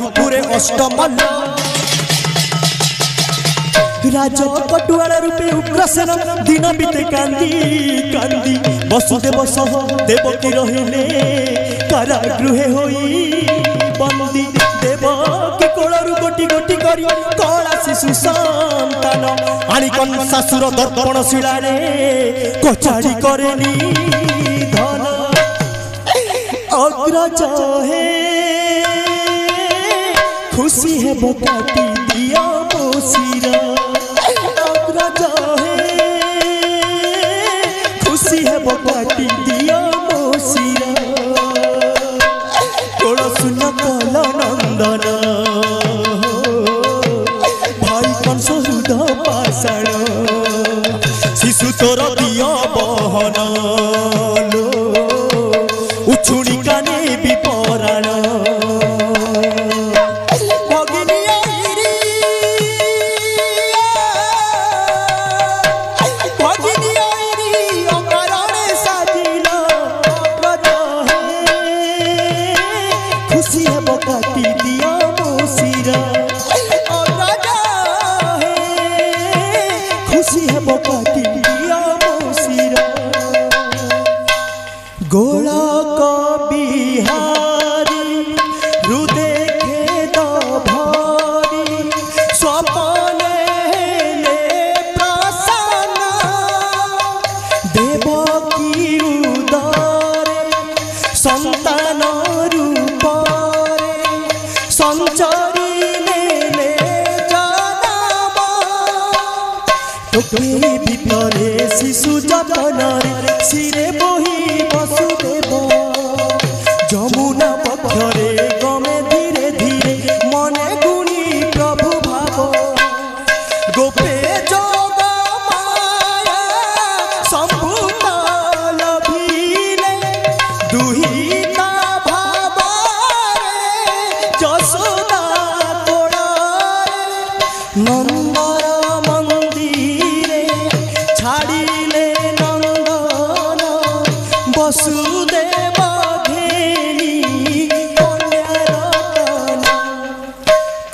मधुपुरे अष्टमल राज कटुआर रूपे उग्रसेन दिन बीते कांदी कांदी वसुदेव सह देवकी रहिले कारागृहे होई बंदी देवकी कोलरु गोटी गोटी करी कला शिशु संतान आनी कंसासुर दर्पण शिलारे कचाड़ी करेनी धन अग्रज हे खुशी है बकाटी दिया मोसीरा अग्रज है खुशी है बकाटी दिया मोसीरा तुलसुन कल नंदन भाई कंस हृद पाषाण शिशु तोर दिया बहन उछुणी काने विपराण भितरे शिशु जतन सिरे बही वसुदेव जमुना पक्षरे गमे धीरे धीरे मने गुणी प्रभु भाव गोपे जोग माया संभूता लभिले दुहिता भावरे जसोदा कोड़ारे नंदर वसुदेव घेनी कन्यारतन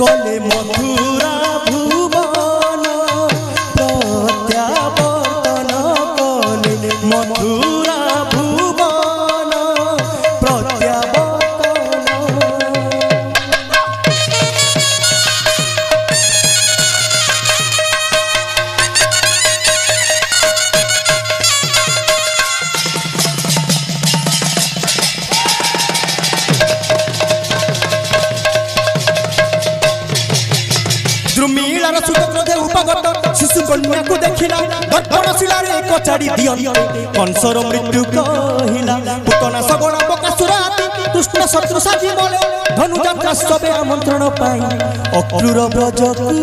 कले मथुरा भुवन प्रत्यावर्तन कले मथुरा भुवन प्रत्यावर्तन द्रुमिलार सुतक्रोधे उपगत शिशु कन्या को देखिला दर्पण शिलारे कचाड़ी दियन्ते कंसर मृत्यु कहिला पुतना सगण बकासुर हाथी कृष्ण शत्रु साजी मले धनुजात्रा सबे आमंत्रण पाई अक्रूर ब्रजकु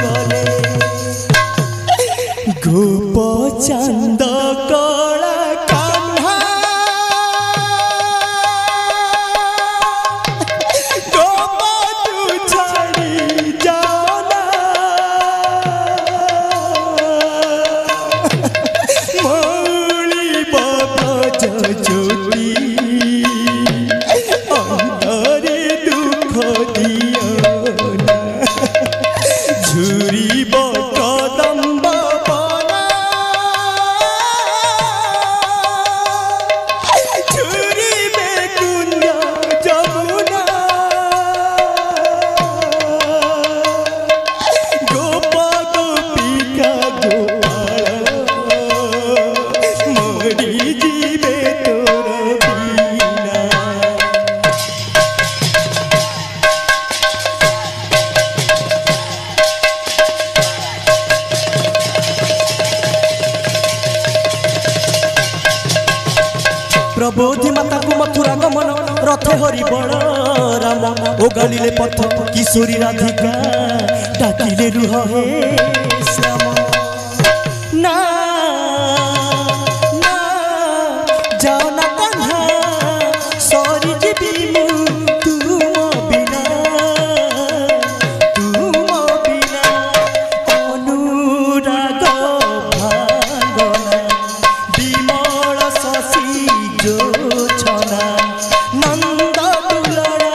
गले गोप चांद कला प्रबोधि माता को मथुरा गमन रथ हरि बड़ राम ओ गलिले पथ किशोरी राधिका डाकिले रुह हे श्याम ना ना जाओ ना कन्हा सरी जीवी मु तुम बिना अनुराग भांगना विमल शशि जो छना नंद दुलरा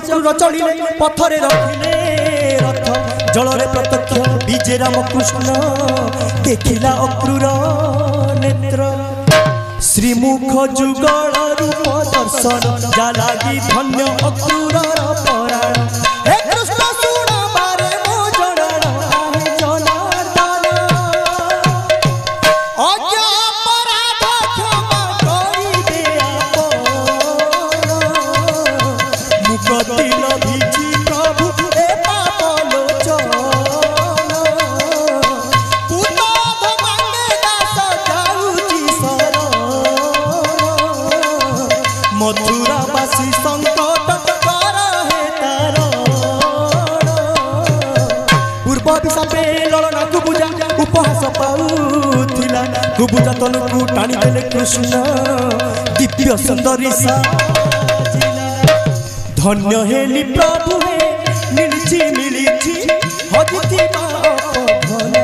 क्रूर चलिले पथरे रखिले रथ जलरे प्रत्यक्ष विजय राम कृष्ण देखिला अक्रूर नेत्र श्रीमुख जुगल रूप दर्शन जालागी धन्य अक्रूर पराण हे कृष्ण सुण बारे मो जनाण आहे जनार्दन अज्ञा अपराध क्षमा करि दे आपण मुक्ति लभिछि प्रभु ए पाप लोचन पुनाध मांगे दास जाउछि शरण मथुरा बासी संकट कर हे तारण पूर्व विशापे ललना कुबुजा उपहास पाउथिला कुबुजा तलकु टाणी देले कृष्ण दिव्य सुंदरी साजिला धन्य हेली प्रभु हे मिलिछि हजिति भल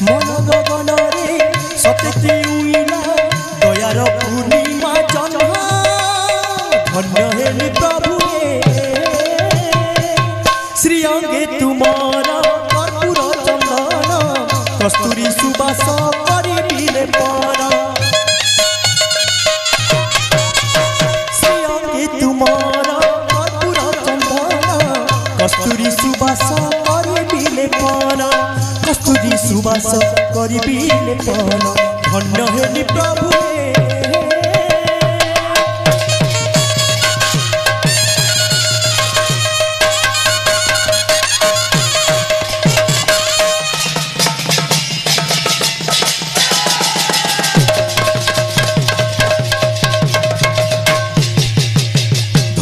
मन गगन रे सतकी उइला दयार पूर्णिमा जन्म धन्य हेली प्रभु हे श्री अंगे तुमार कर्पूर चंदन कस्तूरी सुबास करि बिले पर श्री अंगे तुमार कर्पूर चंदन कस्तूरी सुबास करि बिले पर कस्तूरी सुबास करि बिले पर धन्य हेली प्रभु हे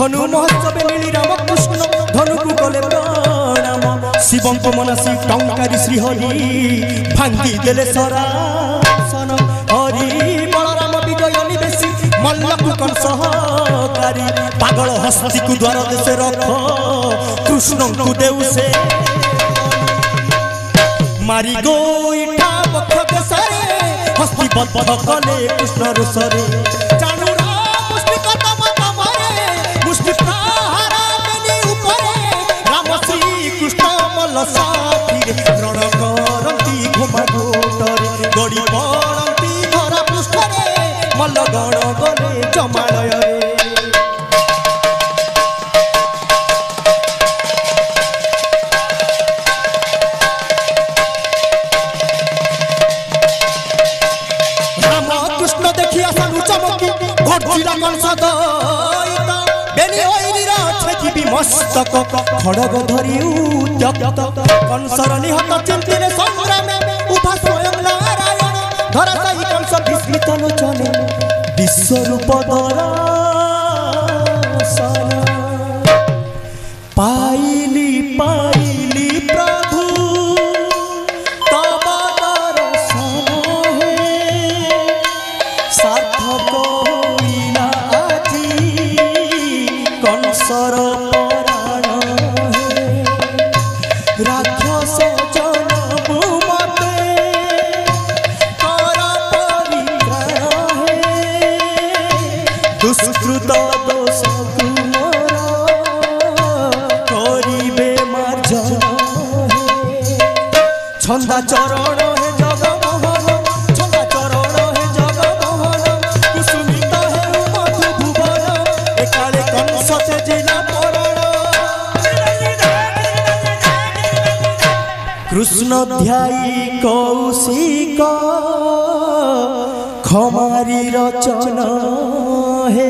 धनु महोत्सव मिली राम कृष्ण धनु को गले प्रणाम शिवं को मनसी टंकारी श्रीहरि भांगी देले सरासन हरि बलराम विजय निवेशी मल्लकु कंसहकारी पागल हस्ती को द्वार देशे रख कृष्ण को देउ से मारी गोइठा पक्ष देशरे हस्ती बद्ध कले कृष्ण रुसरे साथी रण करती घुमा घोटरे गड़ी पड़ती धरा पृष्ठरे मल्ल गण गले जमालय राम कृष्ण देखिया सानु चमकी घटिला कंस बेनी मस्तक खड़ग धरी उद्यक्त कंसर निहत चिंतिले संग्रामे उभा स्वयं नारायण धराशायी कंस विस्मित लोचने विश्वरूप दर्शन पाइली प्रभु तब दर्शन हे सार्थक होइला आजी कंसर राक्षस जनम मते कर परित्राण हे दुष्कृत दोष तुमर करिबे मार्जन हे छंदा चरण हे जगमोहन छंदा चरण हे जगमोहन कुसुमित हे मधु भुवन एकाले कंस से जिला कृष्ण ध्यायी कौशिक खमारी रचन हे।